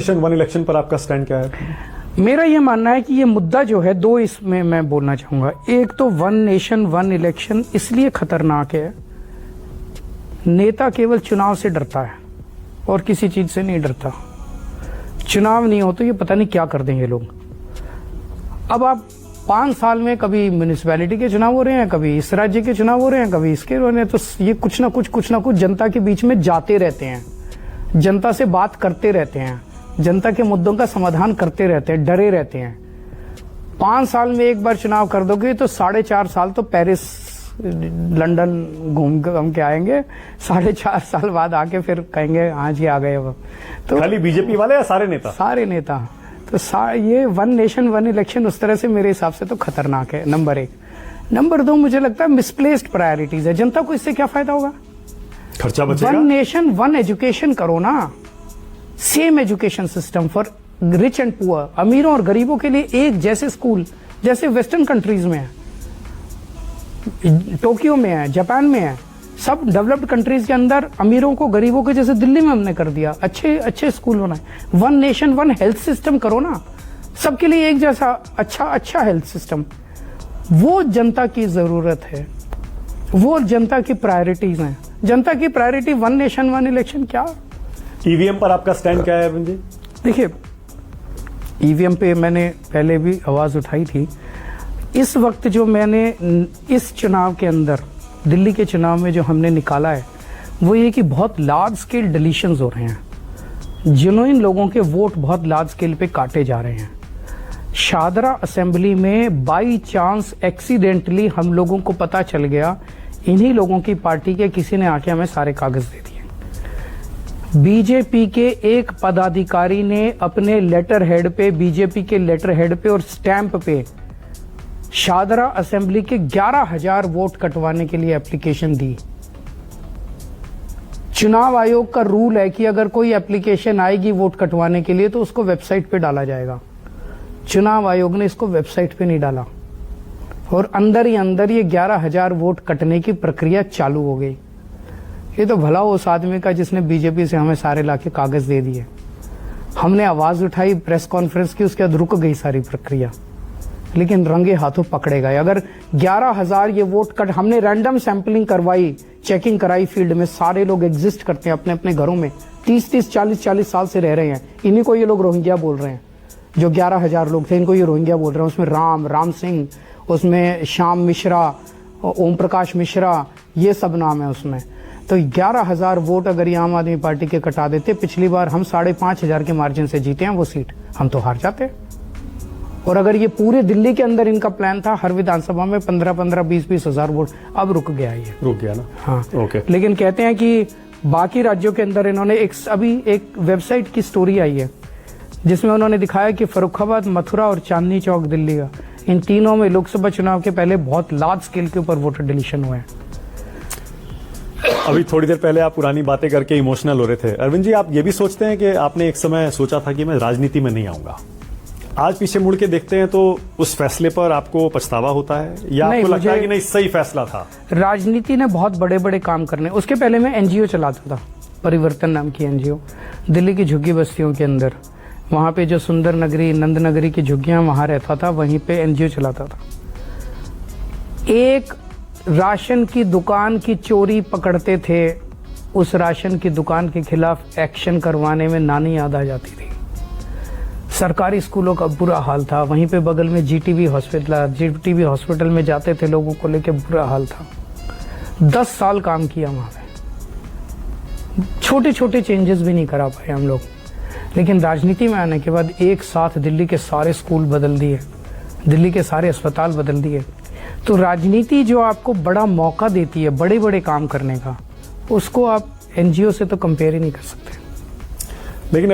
Nation one election पर आपका stand क्या है? मेरा ये मानना है कि ये मुद्दा जो है, दो इसमें मैं बोलना चाहूंगा। एक तो वन नेशन वन इलेक्शन इसलिए खतरनाक है, नेता केवल चुनाव से डरता है और किसी चीज से नहीं डरता। चुनाव नहीं हो तो ये पता नहीं क्या कर देंगे लोग। अब आप 5 साल में कभी म्यूनिसिपैलिटी के चुनाव हो रहे हैं, कभी इस राज्य के चुनाव हो रहे हैं, कभी इसके हो रहे हैं, तो ये कुछ ना कुछ जनता के बीच में जाते रहते हैं, जनता से बात करते रहते हैं, जनता के मुद्दों का समाधान करते रहते हैं, डरे रहते हैं। 5 साल में एक बार चुनाव कर दोगे तो 4.5 साल तो पेरिस लंदन घूम के आएंगे, 4.5 साल बाद आके फिर कहेंगे हाँ जी आ गए। अब तो खाली बीजेपी वाले या सारे नेता? सारे नेता। तो ये वन नेशन वन इलेक्शन उस तरह से मेरे हिसाब से तो खतरनाक है, नंबर 1। नंबर 2, मुझे लगता है मिसप्लेस्ड प्रायोरिटीज है। जनता को इससे क्या फायदा होगा? खर्चा बचेगा। वन नेशन वन एजुकेशन करो ना, same education system for rich and poor, अमीरों और गरीबों के लिए एक जैसे स्कूल, जैसे वेस्टर्न कंट्रीज में है, टोक्यो में है, जापान में है, सब डेवलप्ड कंट्रीज के अंदर अमीरों को गरीबों के जैसे दिल्ली में हमने कर दिया। अच्छे स्कूल बनाए। One nation one health system करो ना, सबके लिए एक जैसा अच्छा हेल्थ सिस्टम। वो जनता की जरूरत है, वो जनता की प्रायोरिटीज हैं। जनता की priority one nation one election क्या? ईवीएम पर आपका स्टैंड क्या है अरविंद जी? देखिए, ईवीएम पे मैंने पहले भी आवाज उठाई थी। इस वक्त जो मैंने इस चुनाव के अंदर, दिल्ली के चुनाव में जो हमने निकाला है, वो ये कि बहुत लार्ज स्केल डिलीशंस हो रहे हैं। जेन्युइन लोगों के वोट बहुत लार्ज स्केल पे काटे जा रहे हैं। शादरा असेंबली में बाई चांस एक्सीडेंटली हम लोगों को पता चल गया, इन्हीं लोगों की पार्टी के किसी ने आके हमें सारे कागज दे दिए। बीजेपी के एक पदाधिकारी ने अपने लेटर हेड पे, बीजेपी के लेटर हेड पे और स्टैंप पे शादरा असेंबली के 11,000 वोट कटवाने के लिए एप्लीकेशन दी। चुनाव आयोग का रूल है कि अगर कोई एप्लीकेशन आएगी वोट कटवाने के लिए तो उसको वेबसाइट पे डाला जाएगा। चुनाव आयोग ने इसको वेबसाइट पे नहीं डाला और अंदर ही अंदर ये 11,000 वोट कटने की प्रक्रिया चालू हो गई। ये तो भला उस आदमी का जिसने बीजेपी से हमें सारे लाके कागज दे दिए। हमने आवाज उठाई, प्रेस कॉन्फ्रेंस की, उसके बाद रुक गई सारी प्रक्रिया, लेकिन रंगे हाथों पकड़े गए। अगर 11,000 ये वोट कट, हमने रैंडम सैंपलिंग करवाई, चेकिंग कराई फील्ड में, सारे लोग एग्जिस्ट करते हैं अपने अपने घरों में, 30-30, 40-40 साल से रह रहे हैं। इन्हीं को ये लोग रोहिंग्या बोल रहे हैं। जो 11,000 लोग थे इनको ये रोहिंग्या बोल रहे हैं। उसमें राम सिंह, उसमें श्याम मिश्रा, ओम प्रकाश मिश्रा, ये सब नाम है उसमें। तो 11,000 वोट अगर ये आम आदमी पार्टी के कटा देते, पिछली बार हम 5,500 के मार्जिन से जीते हैं वो सीट, हम तो हार जाते। और अगर ये पूरे दिल्ली के अंदर इनका प्लान था हर विधानसभा में 15-15, 20-20 हजार वोट, अब रुक गया ये। रुक गया ना? हाँ, ओके। लेकिन कहते हैं कि बाकी राज्यों के अंदर इन्होंने अभी एक वेबसाइट की स्टोरी आई है जिसमें उन्होंने दिखाया कि फर्रुखाबाद, मथुरा और चांदनी चौक दिल्ली का, इन तीनों में लोकसभा चुनाव के पहले बहुत लार्ज स्केल के ऊपर वोटर डिलीशन हुए हैं। अभी थोड़ी देर पहले आप पुरानी बातें करके इमोशनल हो रहे थे। अरविंद जी, आप ये भी सोचते हैं कि आपने एक समय सोचा था कि मैं राजनीति में नहीं आऊंगा, आज पीछे मुड़ के देखते हैं तो उस फैसले पर आपको पछतावा होता है या आपको लगता है कि नहीं सही फैसला था? राजनीति ने बहुत बड़े बड़े काम करने। उसके पहले मैं एनजीओ चलाता था, परिवर्तन नाम की एनजीओ, दिल्ली की झुग्गी बस्तियों के अंदर। वहां पे जो सुंदर नगरी, नंद नगरी की झुग्गियां, वहां रहता था, वहीं पे एनजीओ चलाता था। एक राशन की दुकान की चोरी पकड़ते थे, उस राशन की दुकान के खिलाफ एक्शन करवाने में नानी याद आ जाती थी। सरकारी स्कूलों का बुरा हाल था, वहीं पे बगल में जीटीबी हॉस्पिटल में जाते थे लोगों को लेके, बुरा हाल था। 10 साल काम किया वहां पे, छोटे छोटे चेंजेस भी नहीं करा पाए हम लोग। लेकिन राजनीति में आने के बाद एक साथ दिल्ली के सारे स्कूल बदल दिए, दिल्ली के सारे अस्पताल बदल दिए। तो राजनीति जो आपको बड़ा मौका देती है बड़े बड़े काम करने का, उसको आप एनजीओ से तो कंपेयर ही नहीं कर सकते। लेकिन